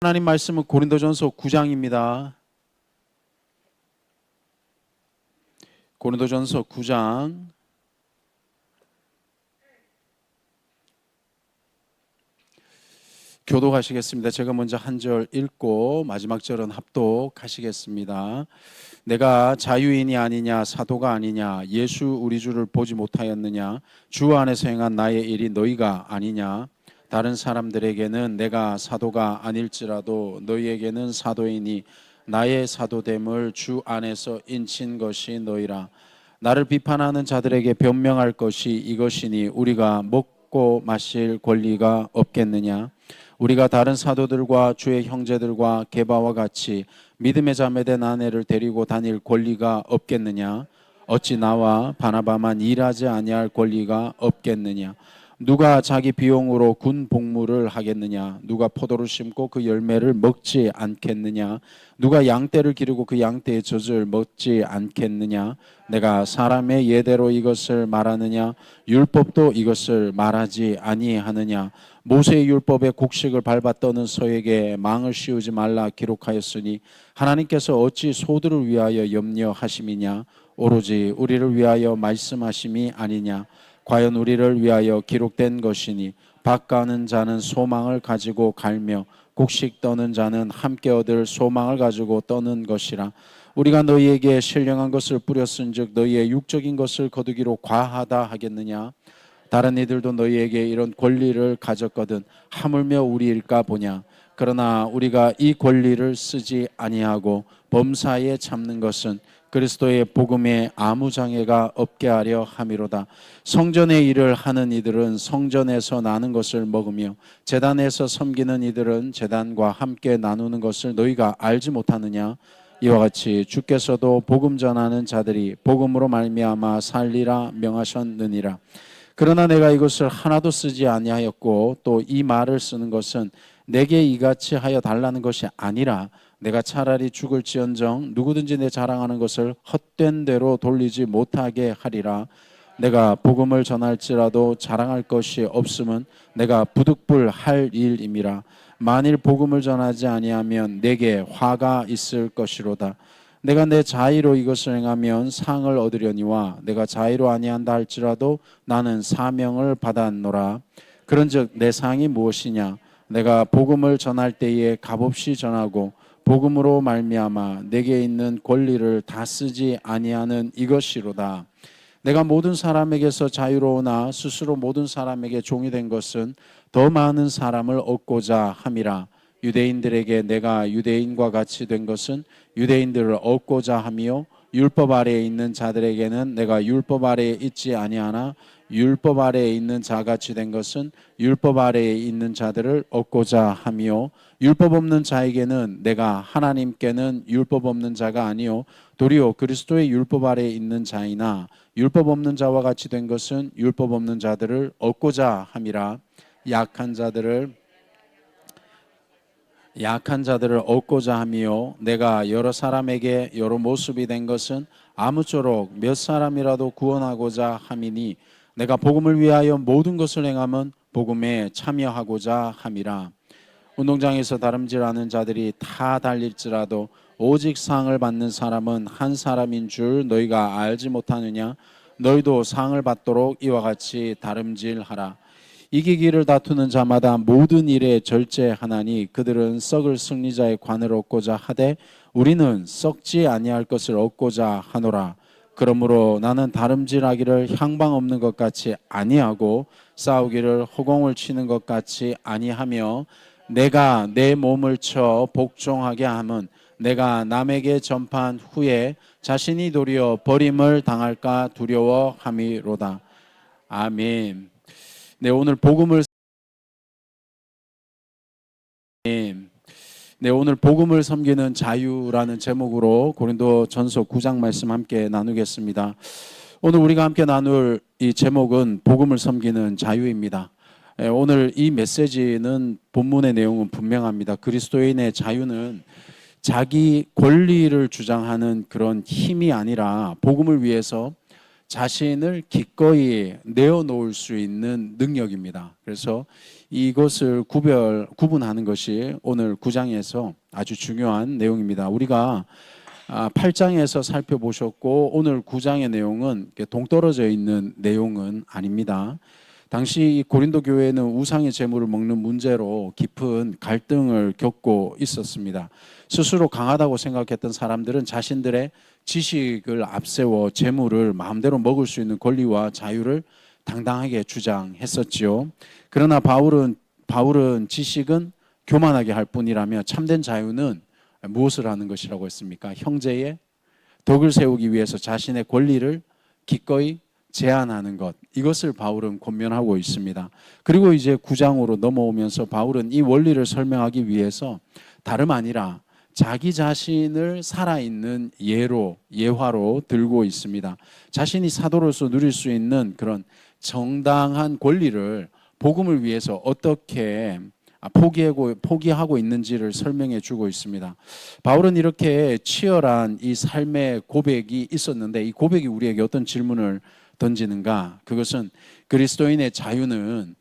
하나님 말씀은 고린도전서 9장입니다. 고린도전서 9장 교독하시겠습니다. 제가 먼저 한 절 읽고 마지막 절은 합독하시겠습니다. 내가 자유인이 아니냐 사도가 아니냐 예수 우리 주를 보지 못하였느냐 주 안에서 행한 나의 일이 너희가 아니냐 다른 사람들에게는 내가 사도가 아닐지라도 너희에게는 사도이니 나의 사도됨을 주 안에서 인친 것이 너희라. 나를 비판하는 자들에게 변명할 것이 이것이니 우리가 먹고 마실 권리가 없겠느냐. 우리가 다른 사도들과 주의 형제들과 게바와 같이 믿음의 자매된 아내를 데리고 다닐 권리가 없겠느냐. 어찌 나와 바나바만 일하지 아니할 권리가 없겠느냐. 누가 자기 비용으로 군 복무를 하겠느냐. 누가 포도를 심고 그 열매를 먹지 않겠느냐. 누가 양떼를 기르고 그 양떼의 젖을 먹지 않겠느냐. 내가 사람의 예대로 이것을 말하느냐. 율법도 이것을 말하지 아니하느냐. 모세의 율법에 곡식을 밟아 떠는 소에게 망을 씌우지 말라 기록하였으니 하나님께서 어찌 소들을 위하여 염려하심이냐. 오로지 우리를 위하여 말씀하심이 아니냐. 과연 우리를 위하여 기록된 것이니 밭가는 자는 소망을 가지고 갈며 곡식 떠는 자는 함께 얻을 소망을 가지고 떠는 것이라. 우리가 너희에게 신령한 것을 뿌렸은즉 너희의 육적인 것을 거두기로 과하다 하겠느냐. 다른 이들도 너희에게 이런 권리를 가졌거든 하물며 우리일까 보냐. 그러나 우리가 이 권리를 쓰지 아니하고 범사에 참는 것은 그리스도의 복음에 아무 장애가 없게 하려 함이로다. 성전의 일을 하는 이들은 성전에서 나는 것을 먹으며 제단에서 섬기는 이들은 제단과 함께 나누는 것을 너희가 알지 못하느냐. 이와 같이 주께서도 복음 전하는 자들이 복음으로 말미암아 살리라 명하셨느니라. 그러나 내가 이것을 하나도 쓰지 아니하였고 또 이 말을 쓰는 것은 내게 이같이 하여 달라는 것이 아니라 내가 차라리 죽을지언정 누구든지 내 자랑하는 것을 헛된 대로 돌리지 못하게 하리라. 내가 복음을 전할지라도 자랑할 것이 없음은 내가 부득불할 일임이라. 만일 복음을 전하지 아니하면 내게 화가 있을 것이로다. 내가 내 자의로 이것을 행하면 상을 얻으려니와 내가 자의로 아니한다 할지라도 나는 사명을 받았노라. 그런즉 내 상이 무엇이냐. 내가 복음을 전할 때에 값없이 전하고 복음으로 말미암아 내게 있는 권리를 다 쓰지 아니하는 이것이로다. 내가 모든 사람에게서 자유로우나 스스로 모든 사람에게 종이 된 것은 더 많은 사람을 얻고자 함이라. 유대인들에게 내가 유대인과 같이 된 것은 유대인들을 얻고자 하며 율법 아래에 있는 자들에게는 내가 율법 아래에 있지 아니하나 율법 아래에 있는 자같이 된 것은 율법 아래에 있는 자들을 얻고자 하며 율법 없는 자에게는 내가 하나님께는 율법 없는 자가 아니요 도리어 그리스도의 율법 아래에 있는 자이나 율법 없는 자와 같이 된 것은 율법 없는 자들을 얻고자 함이라. 약한 자들을 얻고자 하며 내가 여러 사람에게 여러 모습이 된 것은 아무쪼록 몇 사람이라도 구원하고자 함이니 내가 복음을 위하여 모든 것을 행함은 복음에 참여하고자 함이라. 운동장에서 다름질하는 자들이 다 달릴지라도 오직 상을 받는 사람은 한 사람인 줄 너희가 알지 못하느냐. 너희도 상을 받도록 이와 같이 다름질하라. 이기기를 다투는 자마다 모든 일에 절제하나니 그들은 썩을 승리자의 관을 얻고자 하되 우리는 썩지 아니할 것을 얻고자 하노라. 그러므로 나는 다름질하기를 향방 없는 것 같이 아니하고 싸우기를 허공을 치는 것 같이 아니하며 내가 내 몸을 쳐 복종하게 함은 내가 남에게 전파한 후에 자신이 도리어 버림을 당할까 두려워함이로다. 아멘. 네, 오늘 복음을 섬기는 자유라는 제목으로 고린도전서 9장 말씀 함께 나누겠습니다. 오늘 우리가 함께 나눌 이 제목은 복음을 섬기는 자유입니다. 오늘 이 메시지는 본문의 내용은 분명합니다. 그리스도인의 자유는 자기 권리를 주장하는 그런 힘이 아니라 복음을 위해서 자신을 기꺼이 내어놓을 수 있는 능력입니다. 그래서 이것을 구분하는 것이 오늘 9장에서 아주 중요한 내용입니다. 우리가 8장에서 살펴보셨고 오늘 9장의 내용은 동떨어져 있는 내용은 아닙니다. 당시 이 고린도 교회는 우상의 제물을 먹는 문제로 깊은 갈등을 겪고 있었습니다. 스스로 강하다고 생각했던 사람들은 자신들의 지식을 앞세워 제물을 마음대로 먹을 수 있는 권리와 자유를 당당하게 주장했었지요. 그러나 바울은 지식은 교만하게 할 뿐이라며 참된 자유는 무엇을 하는 것이라고 했습니까? 형제의 덕을 세우기 위해서 자신의 권리를 기꺼이 제한하는 것, 이것을 바울은 권면하고 있습니다. 그리고 이제 9장으로 넘어오면서 바울은 이 원리를 설명하기 위해서 다름 아니라 자기 자신을 살아있는 예화로 들고 있습니다. 자신이 사도로서 누릴 수 있는 그런 정당한 권리를 복음을 위해서 어떻게 포기하고 있는지를 설명해 주고 있습니다. 바울은 이렇게 치열한 이 삶의 고백이 있었는데 이 고백이 우리에게 어떤 질문을 던지는가? 그것은 그리스도인의 자유는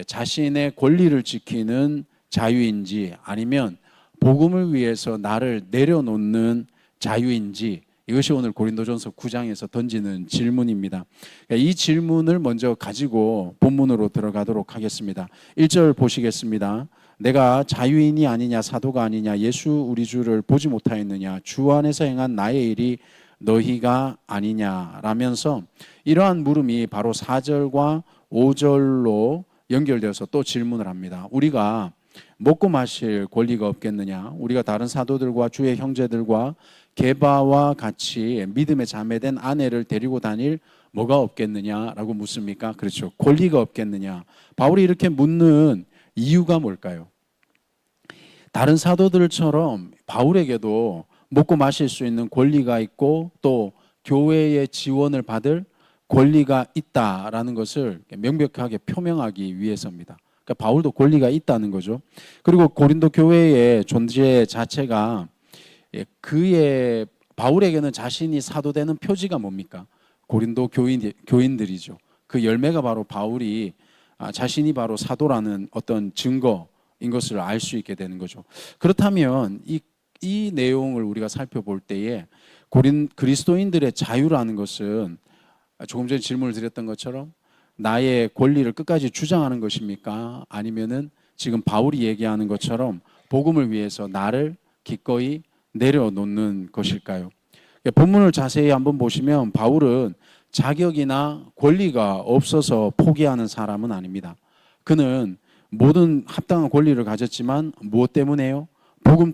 자신의 권리를 지키는 자유인지 아니면 복음을 위해서 나를 내려놓는 자유인지, 이것이 오늘 고린도전서 9장에서 던지는 질문입니다. 이 질문을 먼저 가지고 본문으로 들어가도록 하겠습니다. 1절 보시겠습니다. 내가 자유인이 아니냐 사도가 아니냐 예수 우리 주를 보지 못하였느냐 주 안에서 행한 나의 일이 너희가 아니냐라면서 이러한 물음이 바로 4절과 5절로 연결되어서 또 질문을 합니다. 우리가 먹고 마실 권리가 없겠느냐? 우리가 다른 사도들과 주의 형제들과 게바와 같이 믿음에 자매된 아내를 데리고 다닐 뭐가 없겠느냐라고 묻습니까? 그렇죠. 권리가 없겠느냐? 바울이 이렇게 묻는 이유가 뭘까요? 다른 사도들처럼 바울에게도 먹고 마실 수 있는 권리가 있고 또 교회의 지원을 받을 권리가 있다라는 것을 명백하게 표명하기 위해서입니다. 그러니까 바울도 권리가 있다는 거죠. 그리고 고린도 교회의 존재 자체가 바울에게는 자신이 사도되는 표지가 뭡니까? 고린도 교인들이죠. 그 열매가 바로 바울이 자신이 바로 사도라는 어떤 증거인 것을 알 수 있게 되는 거죠. 그렇다면 이 내용을 우리가 살펴볼 때에 그리스도인들의 자유라는 것은 조금 전에 질문을 드렸던 것처럼 나의 권리를 끝까지 주장하는 것입니까? 아니면은 지금 바울이 얘기하는 것처럼 복음을 위해서 나를 기꺼이 내려놓는 것일까요? 본문을 자세히 한번 보시면 바울은 자격이나 권리가 없어서 포기하는 사람은 아닙니다. 그는 모든 합당한 권리를 가졌지만 무엇 때문에요? 복음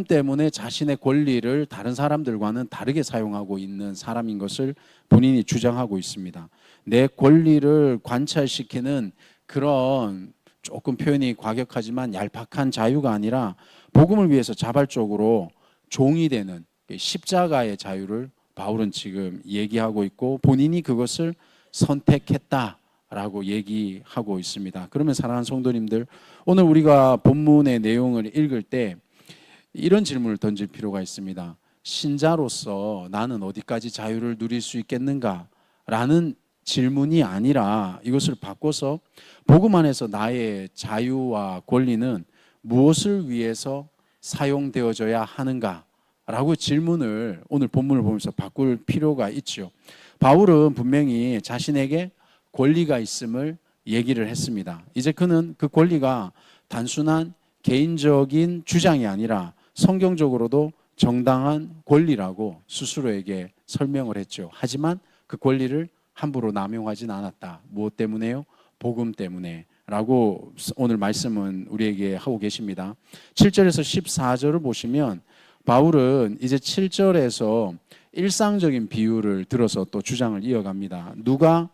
때문에 자신의 권리를 다른 사람들과는 다르게 사용하고 있는 사람인 것을 본인이 주장하고 있습니다. 내 권리를 관찰시키는 그런 조금 표현이 과격하지만 얄팍한 자유가 아니라 복음을 위해서 자발적으로 종이 되는 십자가의 자유를 바울은 지금 얘기하고 있고 본인이 그것을 선택했다라고 얘기하고 있습니다. 그러면 사랑하는 성도님들, 오늘 우리가 본문의 내용을 읽을 때 이런 질문을 던질 필요가 있습니다. 신자로서 나는 어디까지 자유를 누릴 수 있겠는가? 라는 질문이 아니라 이것을 바꿔서 복음 안에서 나의 자유와 권리는 무엇을 위해서 사용되어져야 하는가? 라고 질문을 오늘 본문을 보면서 바꿀 필요가 있죠. 바울은 분명히 자신에게 권리가 있음을 얘기를 했습니다. 이제 그는 그 권리가 단순한 개인적인 주장이 아니라 성경적으로도 정당한 권리라고 스스로에게 설명을 했죠. 하지만 그 권리를 함부로 남용하진 않았다. 무엇 때문에요? 복음 때문에 라고 오늘 말씀은 우리에게 하고 계십니다. 7절에서 14절을 보시면 바울은 이제 7절에서 일상적인 비유를 들어서 또 주장을 이어갑니다. 누가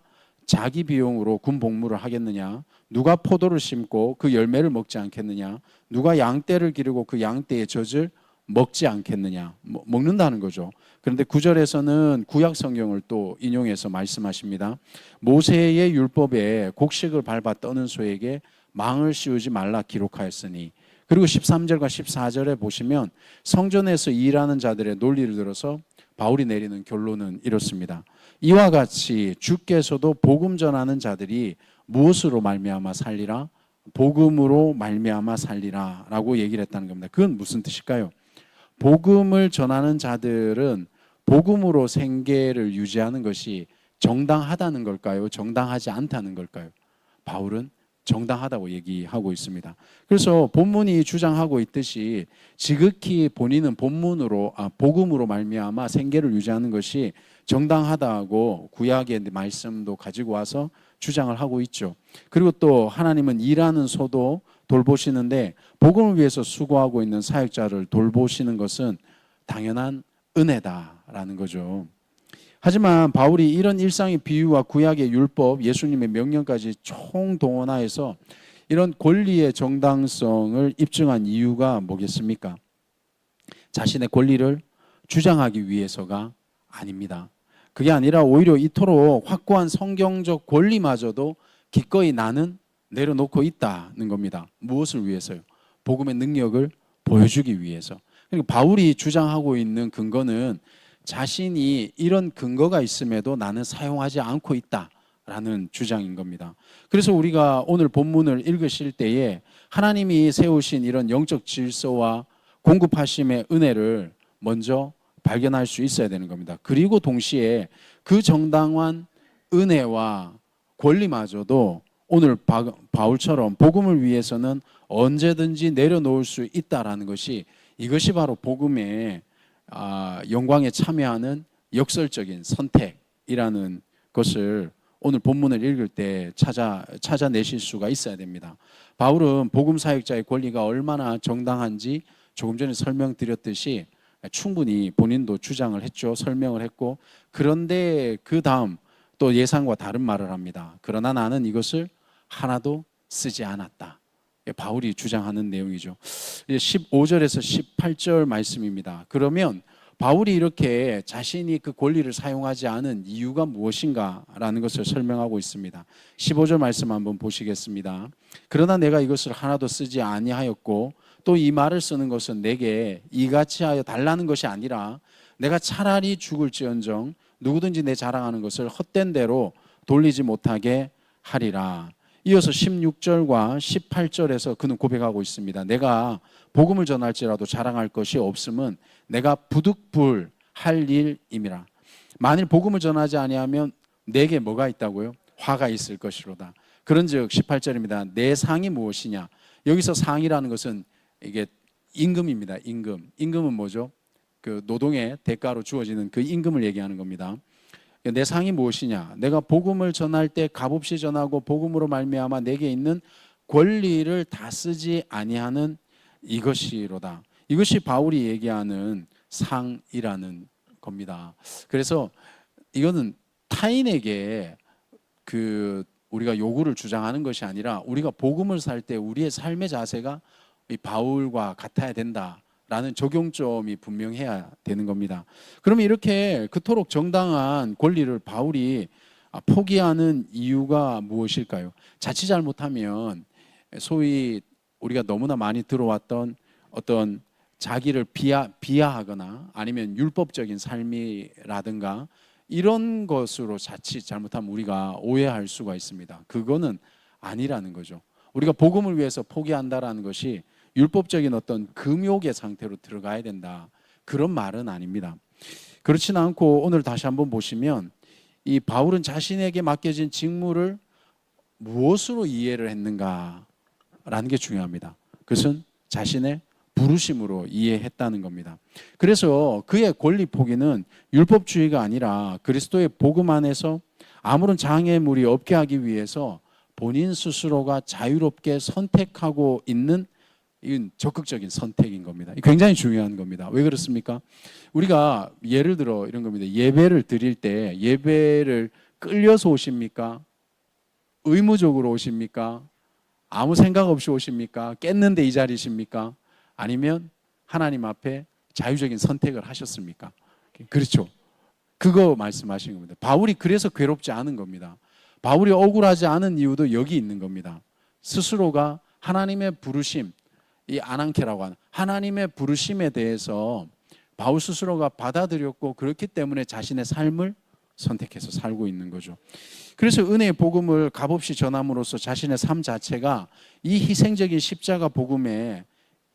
자기 비용으로 군 복무를 하겠느냐? 누가 포도를 심고 그 열매를 먹지 않겠느냐? 누가 양떼를 기르고 그 양떼의 젖을 먹지 않겠느냐? 먹는다는 거죠. 그런데 9절에서는 구약 성경을 또 인용해서 말씀하십니다. 모세의 율법에 곡식을 밟아 떠는 소에게 망을 씌우지 말라 기록하였으니. 그리고 13절과 14절에 보시면 성전에서 일하는 자들의 논리를 들어서 바울이 내리는 결론은 이렇습니다. 이와 같이 주께서도 복음 전하는 자들이 무엇으로 말미암아 살리라? 복음으로 말미암아 살리라 라고 얘기를 했다는 겁니다. 그건 무슨 뜻일까요? 복음을 전하는 자들은 복음으로 생계를 유지하는 것이 정당하다는 걸까요? 정당하지 않다는 걸까요? 바울은 정당하다고 얘기하고 있습니다. 그래서 본문이 주장하고 있듯이 지극히 본인은 복음으로 말미암아 생계를 유지하는 것이 정당하다고 구약의 말씀도 가지고 와서 주장을 하고 있죠. 그리고 또 하나님은 일하는 소도 돌보시는데 복음을 위해서 수고하고 있는 사역자를 돌보시는 것은 당연한 은혜다라는 거죠. 하지만 바울이 이런 일상의 비유와 구약의 율법, 예수님의 명령까지 총동원하여서 이런 권리의 정당성을 입증한 이유가 뭐겠습니까? 자신의 권리를 주장하기 위해서가 아닙니다. 그게 아니라 오히려 이토록 확고한 성경적 권리마저도 기꺼이 나는 내려놓고 있다는 겁니다. 무엇을 위해서요? 복음의 능력을 보여주기 위해서. 그러니까 바울이 주장하고 있는 근거는 자신이 이런 근거가 있음에도 나는 사용하지 않고 있다라는 주장인 겁니다. 그래서 우리가 오늘 본문을 읽으실 때에 하나님이 세우신 이런 영적 질서와 공급하심의 은혜를 먼저 발견할 수 있어야 되는 겁니다. 그리고 동시에 그 정당한 은혜와 권리마저도 오늘 바울처럼 복음을 위해서는 언제든지 내려놓을 수 있다라는 것이, 이것이 바로 복음의 영광에 참여하는 역설적인 선택이라는 것을 오늘 본문을 읽을 때 찾아내실 수가 있어야 됩니다. 바울은 복음 사역자의 권리가 얼마나 정당한지 조금 전에 설명드렸듯이 충분히 본인도 주장을 했죠. 설명을 했고, 그런데 그 다음 또 예상과 다른 말을 합니다. 그러나 나는 이것을 하나도 쓰지 않았다. 바울이 주장하는 내용이죠. 15절에서 18절 말씀입니다. 그러면 바울이 이렇게 자신이 그 권리를 사용하지 않은 이유가 무엇인가라는 것을 설명하고 있습니다. 15절 말씀 한번 보시겠습니다. 그러나 내가 이것을 하나도 쓰지 아니하였고 또 이 말을 쓰는 것은 내게 이같이 하여 달라는 것이 아니라 내가 차라리 죽을지언정 누구든지 내 자랑하는 것을 헛된 대로 돌리지 못하게 하리라. 이어서 16절과 18절에서 그는 고백하고 있습니다. 내가 복음을 전할지라도 자랑할 것이 없음은 내가 부득불할 일임이라. 만일 복음을 전하지 아니하면 내게 뭐가 있다고요? 화가 있을 것이로다. 그런즉 18절입니다. 내 상이 무엇이냐? 여기서 상이라는 것은 이게 임금입니다. 임금은 뭐죠? 그 노동의 대가로 주어지는 그 임금을 얘기하는 겁니다. 내 상이 무엇이냐? 내가 복음을 전할 때 값없이 전하고 복음으로 말미암아 내게 있는 권리를 다 쓰지 아니하는 이것이로다. 이것이 바울이 얘기하는 상이라는 겁니다. 그래서 이거는 타인에게 우리가 요구를 주장하는 것이 아니라 우리가 복음을 살 때 우리의 삶의 자세가 이 바울과 같아야 된다라는 적용점이 분명해야 되는 겁니다. 그러면 이렇게 그토록 정당한 권리를 바울이 포기하는 이유가 무엇일까요? 자칫 잘못하면 소위 우리가 너무나 많이 들어왔던 어떤 자기를 비하하거나 아니면 율법적인 삶이라든가 이런 것으로 자칫 잘못하면 우리가 오해할 수가 있습니다. 그거는 아니라는 거죠. 우리가 복음을 위해서 포기한다라는 것이 율법적인 어떤 금욕의 상태로 들어가야 된다, 그런 말은 아닙니다. 그렇지는 않고 오늘 다시 한번 보시면 이 바울은 자신에게 맡겨진 직무를 무엇으로 이해를 했는가라는 게 중요합니다. 그것은 자신의 부르심으로 이해했다는 겁니다. 그래서 그의 권리 포기는 율법주의가 아니라 그리스도의 복음 안에서 아무런 장애물이 없게 하기 위해서 본인 스스로가 자유롭게 선택하고 있는 이건 적극적인 선택인 겁니다. 굉장히 중요한 겁니다. 왜 그렇습니까? 우리가 예를 들어 이런 겁니다. 예배를 드릴 때 예배를 끌려서 오십니까? 의무적으로 오십니까? 아무 생각 없이 오십니까? 깼는데 이 자리십니까? 아니면 하나님 앞에 자유적인 선택을 하셨습니까? 그렇죠. 그거 말씀하시는 겁니다. 바울이 그래서 괴롭지 않은 겁니다. 바울이 억울하지 않은 이유도 여기 있는 겁니다. 스스로가 하나님의 부르심, 이 아난케라고 하는 하나님의 부르심에 대해서 바울 스스로가 받아들였고 그렇기 때문에 자신의 삶을 선택해서 살고 있는 거죠. 그래서 은혜의 복음을 값없이 전함으로써 자신의 삶 자체가 이 희생적인 십자가 복음에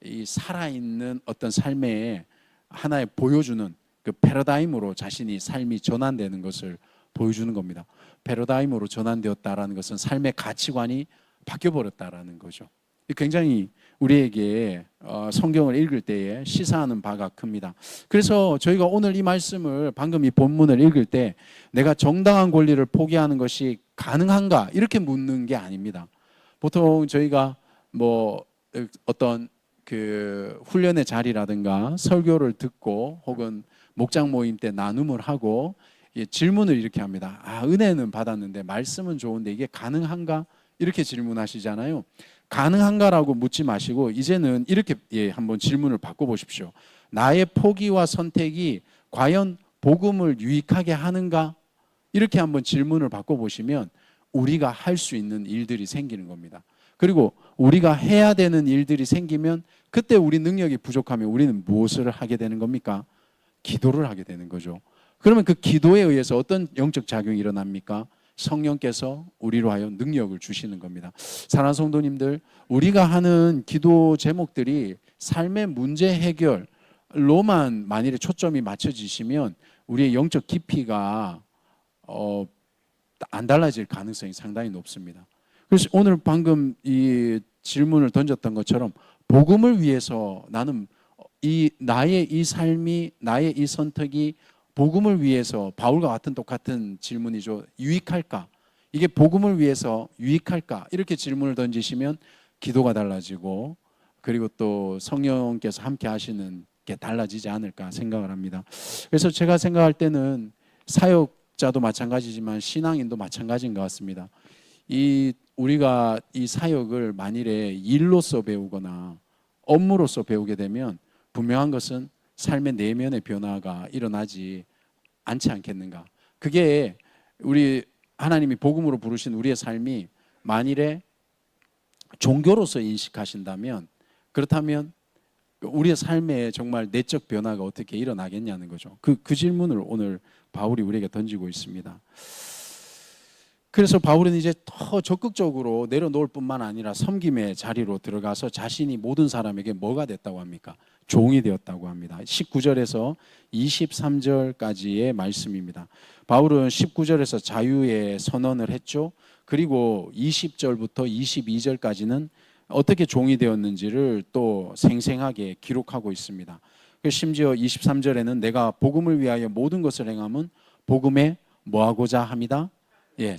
이 살아있는 어떤 삶의 하나의 보여주는 그 패러다임으로 자신이 삶이 전환되는 것을 보여주는 겁니다. 패러다임으로 전환되었다라는 것은 삶의 가치관이 바뀌어버렸다라는 거죠. 굉장히 우리에게 성경을 읽을 때에 시사하는 바가 큽니다. 그래서 저희가 오늘 이 말씀을 방금 이 본문을 읽을 때 내가 정당한 권리를 포기하는 것이 가능한가 이렇게 묻는 게 아닙니다. 보통 저희가 뭐 어떤 그 훈련의 자리라든가 설교를 듣고 혹은 목장 모임 때 나눔을 하고 질문을 이렇게 합니다. 은혜는 받았는데 말씀은 좋은데 이게 가능한가? 이렇게 질문하시잖아요. 가능한가라고 묻지 마시고 이제는 이렇게 한번 질문을 바꿔보십시오. 나의 포기와 선택이 과연 복음을 유익하게 하는가? 이렇게 한번 질문을 바꿔보시면 우리가 할 수 있는 일들이 생기는 겁니다. 그리고 우리가 해야 되는 일들이 생기면 그때 우리 능력이 부족하면 우리는 무엇을 하게 되는 겁니까? 기도를 하게 되는 거죠. 그러면 그 기도에 의해서 어떤 영적 작용이 일어납니까? 성령께서 우리로 하여 능력을 주시는 겁니다. 사랑하는 성도님들, 우리가 하는 기도 제목들이 삶의 문제 해결로만 만일에 초점이 맞춰지시면 우리의 영적 깊이가 안 달라질 가능성이 상당히 높습니다. 그래서 오늘 방금 이 질문을 던졌던 것처럼 복음을 위해서 나는 나의 이 삶이, 나의 이 선택이 복음을 위해서, 바울과 같은 똑같은 질문이죠. 유익할까? 이게 복음을 위해서 유익할까? 이렇게 질문을 던지시면 기도가 달라지고 그리고 또 성령께서 함께 하시는 게 달라지지 않을까 생각을 합니다. 그래서 제가 생각할 때는 사역자도 마찬가지지만 신앙인도 마찬가지인 것 같습니다. 우리가 이 사역을 만일에 일로서 배우거나 업무로서 배우게 되면 분명한 것은 삶의 내면의 변화가 일어나지 않지 않겠는가. 그게 우리 하나님이 복음으로 부르신 우리의 삶이 만일에 종교로서 인식하신다면, 그렇다면 우리의 삶에 정말 내적 변화가 어떻게 일어나겠냐는 거죠. 그 질문을 오늘 바울이 우리에게 던지고 있습니다. 그래서 바울은 이제 더 적극적으로 내려놓을 뿐만 아니라 섬김의 자리로 들어가서 자신이 모든 사람에게 뭐가 됐다고 합니까? 종이 되었다고 합니다. 19절에서 23절까지의 말씀입니다. 바울은 19절에서 자유의 선언을 했죠. 그리고 20절부터 22절까지는 어떻게 종이 되었는지를 또 생생하게 기록하고 있습니다. 심지어 23절에는 내가 복음을 위하여 모든 것을 행함은 복음에 뭐하고자 함이다?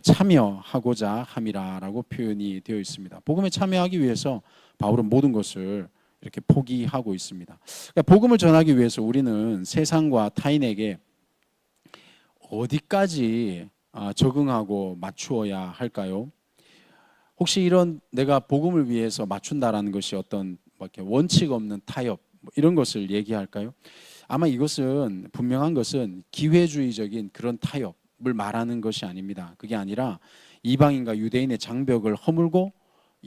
참여하고자 함이라라고 표현이 되어 있습니다. 복음에 참여하기 위해서 바울은 모든 것을 이렇게 포기하고 있습니다. 그러니까 복음을 전하기 위해서 우리는 세상과 타인에게 어디까지 적응하고 맞추어야 할까요? 혹시 이런 내가 복음을 위해서 맞춘다라는 것이 어떤 이렇게 원칙 없는 타협 이런 것을 얘기할까요? 아마 이것은 분명한 것은 기회주의적인 그런 타협 을 말하는 것이 아닙니다. 그게 아니라 이방인과 유대인의 장벽을 허물고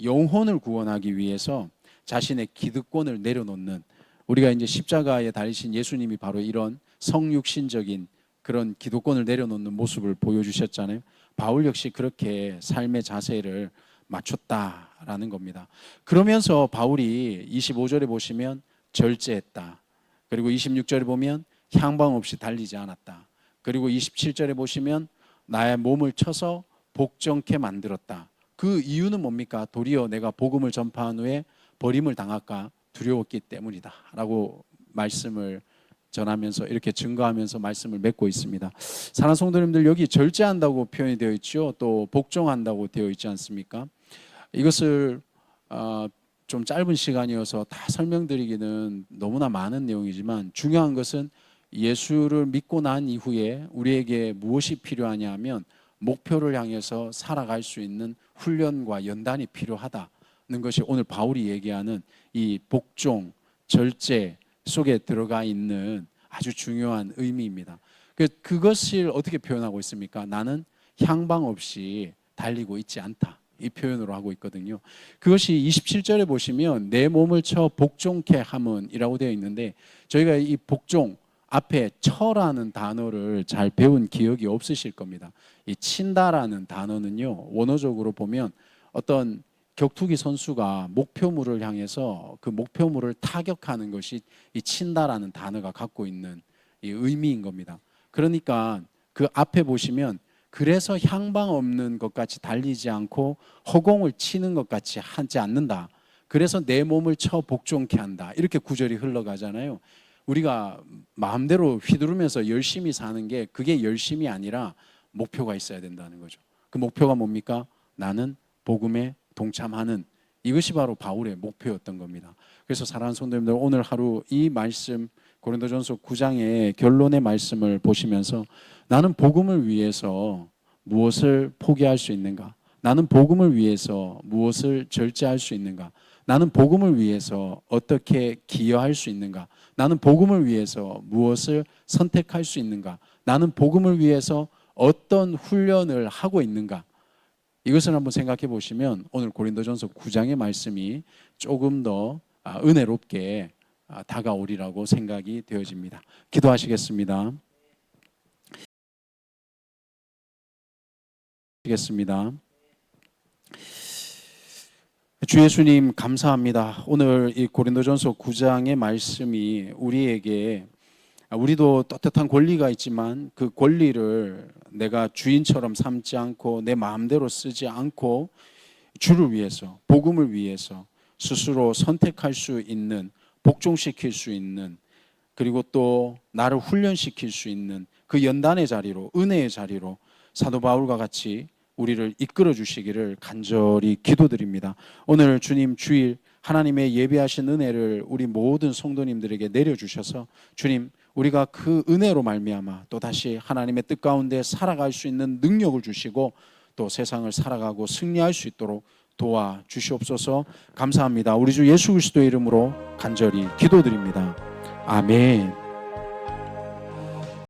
영혼을 구원하기 위해서 자신의 기득권을 내려놓는, 우리가 이제 십자가에 달리신 예수님이 바로 이런 성육신적인 그런 기득권을 내려놓는 모습을 보여주셨잖아요. 바울 역시 그렇게 삶의 자세를 맞췄다라는 겁니다. 그러면서 바울이 25절에 보시면 절제했다. 그리고 26절에 보면 향방 없이 달리지 않았다. 그리고 27절에 보시면 나의 몸을 쳐서 복종케 만들었다. 그 이유는 뭡니까? 도리어 내가 복음을 전파한 후에 버림을 당할까 두려웠기 때문이다 라고 말씀을 전하면서 이렇게 증거하면서 말씀을 맺고 있습니다. 사랑하는 성도님들, 여기 절제한다고 표현이 되어 있죠. 또 복종한다고 되어 있지 않습니까? 이것을 좀 짧은 시간이어서 다 설명드리기는 너무나 많은 내용이지만 중요한 것은 예수를 믿고 난 이후에 우리에게 무엇이 필요하냐 하면 목표를 향해서 살아갈 수 있는 훈련과 연단이 필요하다는 것이 오늘 바울이 얘기하는 이 복종, 절제 속에 들어가 있는 아주 중요한 의미입니다. 그것을 어떻게 표현하고 있습니까? 나는 향방 없이 달리고 있지 않다. 이 표현으로 하고 있거든요. 그것이 27절에 보시면 내 몸을 쳐 복종케 함은이라고 되어 있는데, 저희가 이 복종, 앞에 쳐라는 단어를 잘 배운 기억이 없으실 겁니다. 이 친다라는 단어는요, 원어적으로 보면 어떤 격투기 선수가 목표물을 향해서 그 목표물을 타격하는 것이 이 친다라는 단어가 갖고 있는 이 의미인 겁니다. 그러니까 그 앞에 보시면 그래서 향방 없는 것 같이 달리지 않고 허공을 치는 것 같이 하지 않는다. 그래서 내 몸을 쳐 복종케 한다. 이렇게 구절이 흘러가잖아요. 우리가 마음대로 휘두르면서 열심히 사는 게 그게 열심이 아니라 목표가 있어야 된다는 거죠. 그 목표가 뭡니까? 나는 복음에 동참하는, 이것이 바로 바울의 목표였던 겁니다. 그래서 사랑하는 성도님들, 오늘 하루 이 말씀 고린도전서 9장의 결론의 말씀을 보시면서 나는 복음을 위해서 무엇을 포기할 수 있는가? 나는 복음을 위해서 무엇을 절제할 수 있는가? 나는 복음을 위해서 어떻게 기여할 수 있는가? 나는 복음을 위해서 무엇을 선택할 수 있는가? 나는 복음을 위해서 어떤 훈련을 하고 있는가? 이것을 한번 생각해 보시면 오늘 고린도전서 9장의 말씀이 조금 더 은혜롭게 다가오리라고 생각이 되어집니다. 기도하시겠습니다. 주 예수님 감사합니다. 오늘 이 고린도전서 9장의 말씀이 우리에게, 우리도 떳떳한 권리가 있지만 그 권리를 내가 주인처럼 삼지 않고 내 마음대로 쓰지 않고 주를 위해서, 복음을 위해서 스스로 선택할 수 있는, 복종시킬 수 있는, 그리고 또 나를 훈련시킬 수 있는 그 연단의 자리로, 은혜의 자리로 사도 바울과 같이 우리를 이끌어 주시기를 간절히 기도드립니다. 오늘 주님 주일 하나님의 예비하신 은혜를 우리 모든 성도님들에게 내려주셔서 주님, 우리가 그 은혜로 말미암아 또다시 하나님의 뜻 가운데 살아갈 수 있는 능력을 주시고 또 세상을 살아가고 승리할 수 있도록 도와주시옵소서. 감사합니다. 우리 주 예수 그리스도의 이름으로 간절히 기도드립니다. 아멘.